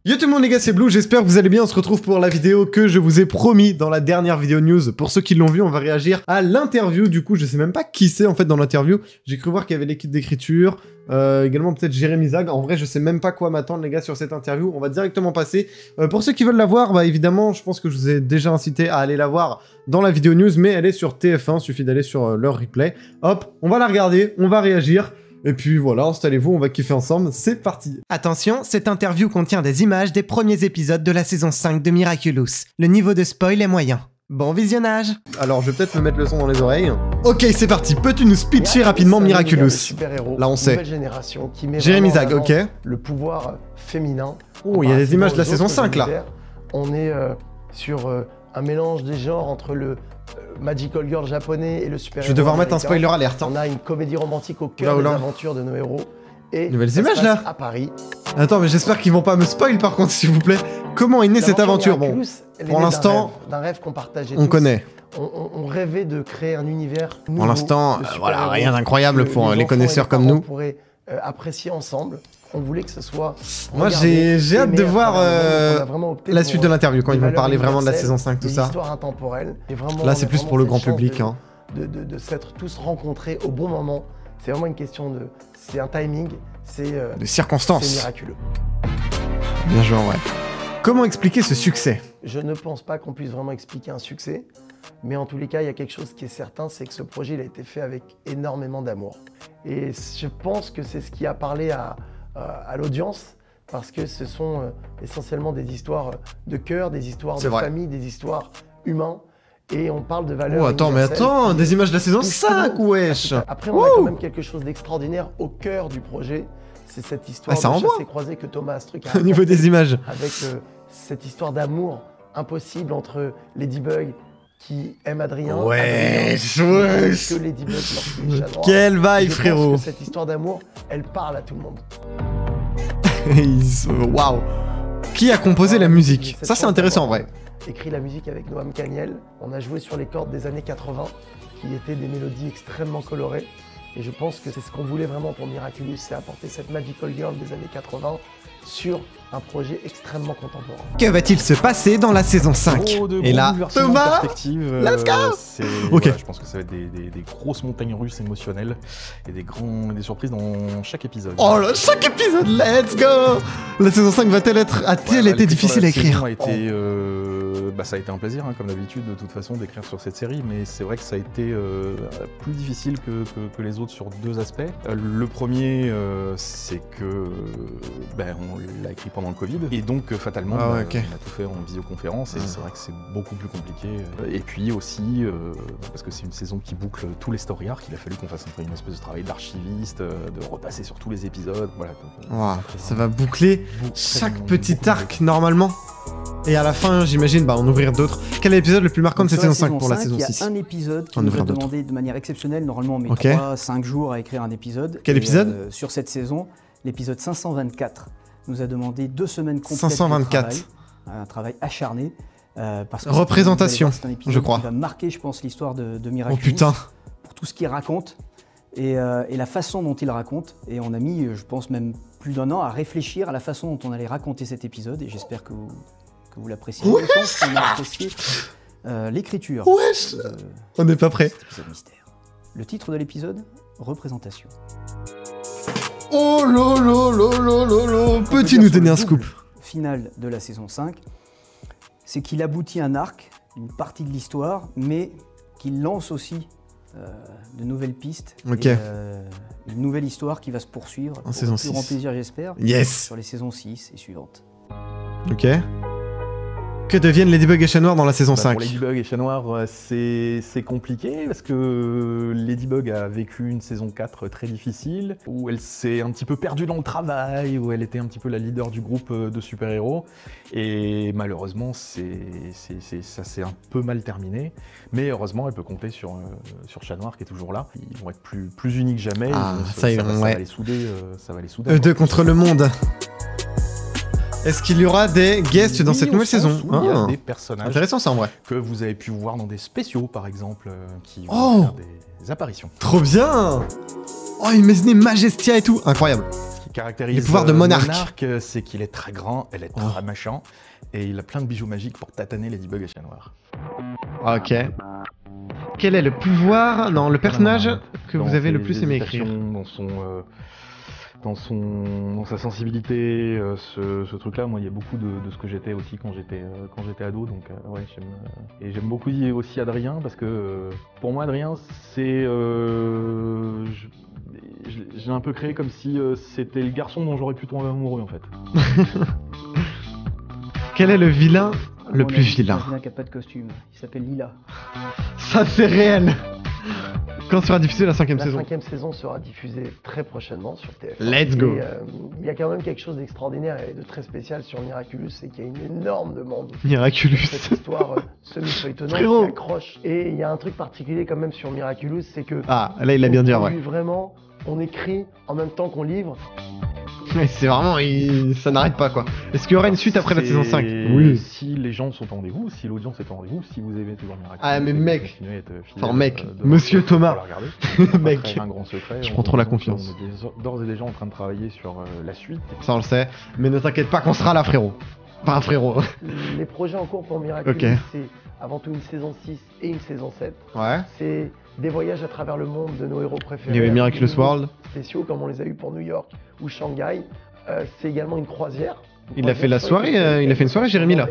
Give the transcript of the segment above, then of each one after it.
Yo tout le monde les gars, c'est Blue, j'espère que vous allez bien, on se retrouve pour la vidéo que je vous ai promis dans la dernière vidéo news. Pour ceux qui l'ont vu, on va réagir à l'interview, du coup je sais même pas qui c'est en fait dans l'interview. J'ai cru voir qu'il y avait l'équipe d'écriture, également peut-être Jérémy Zag. En vrai je sais même pas quoi m'attendre les gars sur cette interview, on va directement passer. Pour ceux qui veulent la voir, bah évidemment je pense que je vous ai déjà incité à aller la voir dans la vidéo news, mais elle est sur TF1, suffit d'aller sur leur replay. Hop, on va la regarder, on va réagir. Et puis voilà, installez-vous, on va kiffer ensemble, c'est parti. Attention, cette interview contient des images des premiers épisodes de la saison 5 de Miraculous. Le niveau de spoil est moyen. Bon visionnage. Alors je vais peut-être me mettre le son dans les oreilles. Ok, c'est parti, peux-tu nous pitcher rapidement Miraculous? Là on sait. Jérémy Zag, ok. Le pouvoir féminin. Oh, il y a des images de la saison 5 là. On est sur un mélange des genres entre le Magical Girl japonais et le super-héros. Je vais devoir mettre un spoiler alerte. On a une comédie romantique au cœur des aventures de nos héros. Et nouvelles images là à Paris. Attends, mais j'espère qu'ils vont pas me spoil par contre, s'il vous plaît. Comment est née cette aventure? Bon, pour l'instant, d'un rêve qu'on partageait on tous. connaît. On rêvait de créer un univers nouveau. Pour l'instant, voilà, rien d'incroyable pour les connaisseurs comme nous. On pourrait apprécier ensemble. On voulait que ce soit... Moi, j'ai hâte de voir la suite de l'interview, quand ils vont parler vraiment de la saison 5, tout ça. Histoire intemporelle. Là, c'est plus pour le grand public. Hein. De s'être tous rencontrés au bon moment. C'est vraiment une question de... C'est un timing, c'est... de circonstances. C'est miraculeux. Bien joué, en vrai. Comment expliquer ce succès? Je ne pense pas qu'on puisse vraiment expliquer un succès. Mais en tous les cas, il y a quelque chose qui est certain, c'est que ce projet il a été fait avec énormément d'amour. Et je pense que c'est ce qui a parlé à l'audience, parce que ce sont essentiellement des histoires de cœur, des histoires de famille, des histoires humaines, et on parle de valeurs. Oh attends, mais attends, des images de la saison 5, wesh. Après, on a quand même quelque chose d'extraordinaire au cœur du projet, c'est cette histoire de chassé-croisé que Thomas Astruc a au niveau des images. Avec cette histoire d'amour impossible entre Ladybug qui aime Adrien. Wesh. Que Ladybug lorsqu'il est chat noir. Quelle vibe, frérot. Je pense que cette histoire d'amour, elle parle à tout le monde. Waouh. Qui a composé la musique? Ça, c'est intéressant en vrai. Écrit la musique avec Noam Kaniel. On a joué sur les cordes des années 80, qui étaient des mélodies extrêmement colorées. Et je pense que c'est ce qu'on voulait vraiment pour Miraculous, c'est apporter cette Magical Girl des années 80 sur un projet extrêmement contemporain. Que va-t-il se passer dans la saison 5? Et là, Thomas, let's go. Ok. Voilà, je pense que ça va être des grosses montagnes russes émotionnelles et des surprises dans chaque épisode. Oh là, chaque épisode, let's go. La saison 5 a-t-elle été difficile à écrire? Ça a été un plaisir, hein, comme d'habitude, de toute façon, d'écrire sur cette série, mais c'est vrai que ça a été plus difficile que les autres sur deux aspects. Le premier, c'est que on l'a écrit pendant le Covid, et donc fatalement, on a tout fait en visioconférence, et c'est vrai que c'est beaucoup plus compliqué. Et puis aussi, parce que c'est une saison qui boucle tous les story arcs, il a fallu qu'on fasse une espèce de travail d'archiviste, de repasser sur tous les épisodes. Voilà. Ça va boucler chaque petit arc normalement. Et à la fin, j'imagine, on ouvrir d'autres. Quel est l'épisode le plus marquant de cette saison 5 pour la saison 6? Il y a un épisode qui nous a demandé de manière exceptionnelle. Normalement, on met 3-5 jours à écrire un épisode. Quel épisode? Sur cette saison, l'épisode 524 nous a demandé 2 semaines complètes 524. de travail. Un travail acharné. Parce que représentation, je crois. Qui va marquer, je pense, l'histoire de Miraculous. Oh putain. Pour tout ce qu'il raconte et la façon dont il raconte. Et on a mis, je pense, même plus d'1 an à réfléchir à la façon dont on allait raconter cet épisode. Et j'espère que vous l'appréciez. Je pense qu'on a apprécié l'écriture. Wesh. On n'est pas prêt. Mystère. Le titre de l'épisode, représentation. Oh lolo. Peux-tu nous donner un scoop? Final de la saison 5, c'est qu'il aboutit un arc, une partie de l'histoire, mais qu'il lance aussi de nouvelles pistes. Et, une nouvelle histoire qui va se poursuivre. En saison 6. Plus grand plaisir, j'espère. Yes. Sur les saisons 6 et suivantes. Ok. Que deviennent Ladybug et Chat Noir dans la saison 5? Pour Ladybug et Chat Noir, c'est compliqué parce que Ladybug a vécu une saison 4 très difficile, où elle s'est un petit peu perdue dans le travail, où elle était un petit peu la leader du groupe de super-héros. Et malheureusement, ça s'est un peu mal terminé. Mais heureusement, elle peut compter sur Chat Noir qui est toujours là. Ils vont être plus unis que jamais. Ça va les souder. Eux deux contre le monde. Est-ce qu'il y aura des guests dans cette nouvelle saison? Il y a des personnages intéressant ça en vrai. Que vous avez pu voir dans des spéciaux par exemple, qui vont faire des apparitions. Trop bien. Oh, imaginez Majestia et tout, incroyable. qui caractérise Les pouvoirs de monarque. c'est qu'il est très grand, elle est très méchant, et il a plein de bijoux magiques pour tataner Ladybug et Chat Noir. Ok. Quel est le pouvoir, non, le personnage que Dans vous avez le ses plus aimé écrire? hésitations, dans sa sensibilité, ce truc-là, moi, il y a beaucoup de ce que j'étais aussi quand j'étais ado, donc ouais, et j'aime beaucoup aussi Adrien, parce que pour moi, Adrien, c'est... je l'ai un peu créé comme si c'était le garçon dont j'aurais pu tomber amoureux, en fait. Quel est le vilain le On a plus dit vilain? Un vilain qui n'a pas de costume. Il s'appelle Lila. Ça, c'est réel. Quand sera diffusée la 5ème La saison? 5e saison sera diffusée très prochainement sur TF1. Let's go. Et, il y a quand même quelque chose d'extraordinaire et de très spécial sur Miraculous, c'est qu'il y a une énorme demande. Miraculous. Cette histoire semi-feuilletonnante Frérot. qui accroche. Et il y a un truc particulier quand même sur Miraculous, c'est que... Ah, là, il a bien dit, on ouais. produit vraiment, on écrit en même temps qu'on livre. Ouais, c'est vraiment... ça n'arrête pas, quoi. Est-ce qu'il y aura une suite après la saison 5? Oui. Si les gens sont au rendez-vous, si l'audience est au rendez-vous, si vous aimez toujours Miraculous... Ah, mais et que vous mec. continuez à être fidèle, Enfin, mec. devant Monsieur le- Thomas. pour la regarder, Mec. on va trahir un grand secret, Je en prends trop la disant confiance. qu'on est d'ores et déjà en train de travailler sur la suite. Ça, on le sait. Mais ne t'inquiète pas qu'on sera là, frérot. Enfin, frérot. Les projets en cours pour Miraculous, Ok. c'est avant tout une saison 6 et une saison 7. Ouais. C'est des voyages à travers le monde de nos héros préférés. Il y avait avec Miraculous des nouveaux World. spéciaux comme on les a eu pour New York ou Shanghai. C'est également une croisière. Il a fait la soirée, il a fait une soirée, Jérémy, là.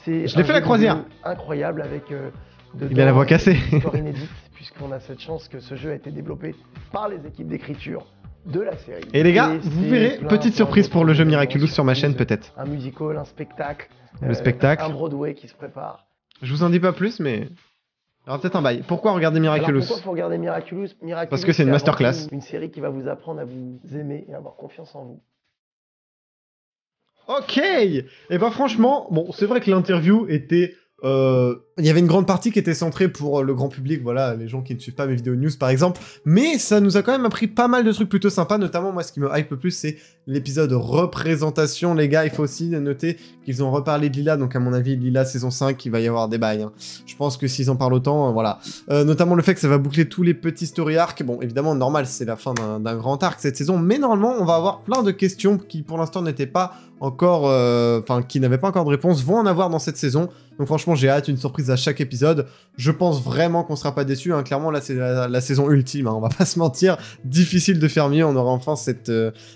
C'est Je l'ai un fait la jeu croisière. vidéo incroyable avec Il a la voix cassée. une histoire inédite puisqu'on a cette chance que ce jeu a été développé par les équipes d'écriture de la série. Et les gars, vous c'est verrez, plein, petite plein surprise pour le jeu d'autres Miraculous sur ma chaîne, surprises. peut-être. Un musical, un spectacle. Le spectacle. Un Broadway qui se prépare. Je vous en dis pas plus, mais... Il y aura peut-être un bail. Pourquoi regarder Alors Miraculous? pourquoi faut regarder Miraculous? Miraculous, Parce que c'est une avant masterclass. tout Une série qui va vous apprendre à vous aimer et à avoir confiance en vous. Ok. Et bah franchement, bon, c'est vrai que l'interview était... Il y avait une grande partie qui était centrée pour le grand public, voilà, les gens qui ne suivent pas mes vidéos news par exemple, mais ça nous a quand même appris pas mal de trucs plutôt sympas, notamment moi ce qui me hype le plus c'est l'épisode représentation, les gars, il faut aussi noter qu'ils ont reparlé de Lila, donc à mon avis Lila saison 5, il va y avoir des bails, hein. Je pense que s'ils en parlent autant, voilà. Notamment le fait que ça va boucler tous les petits story arcs, bon évidemment normal c'est la fin d'un grand arc cette saison, mais normalement on va avoir plein de questions qui pour l'instant n'étaient pas encore, enfin qui n'avaient pas encore de réponse, vont en avoir dans cette saison, donc franchement j'ai hâte, une surprise à chaque épisode. Je pense vraiment qu'on sera pas déçus, hein. Clairement là c'est la saison ultime, hein. On va pas se mentir, difficile de faire mieux, on aura enfin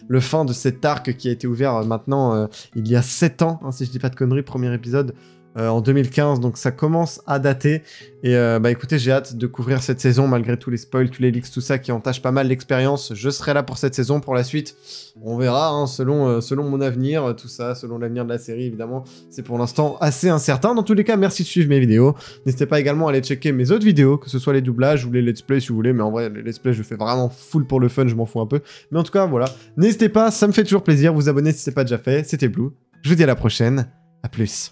le fin de cet arc qui a été ouvert maintenant il y a 7 ans, hein, si je dis pas de conneries, premier épisode en 2015, donc ça commence à dater, et bah écoutez, j'ai hâte de couvrir cette saison, malgré tous les spoils, tous les leaks, tout ça qui entachent pas mal l'expérience, je serai là pour cette saison, pour la suite, on verra, hein, selon mon avenir, tout ça, selon l'avenir de la série, évidemment, c'est pour l'instant assez incertain. Dans tous les cas, merci de suivre mes vidéos, n'hésitez pas également à aller checker mes autres vidéos, que ce soit les doublages ou les let's play si vous voulez, mais en vrai, les let's play, je fais vraiment full pour le fun, je m'en fous un peu, mais en tout cas, voilà, n'hésitez pas, ça me fait toujours plaisir, vous abonner si c'est pas déjà fait, c'était Blue, je vous dis à la prochaine, à plus.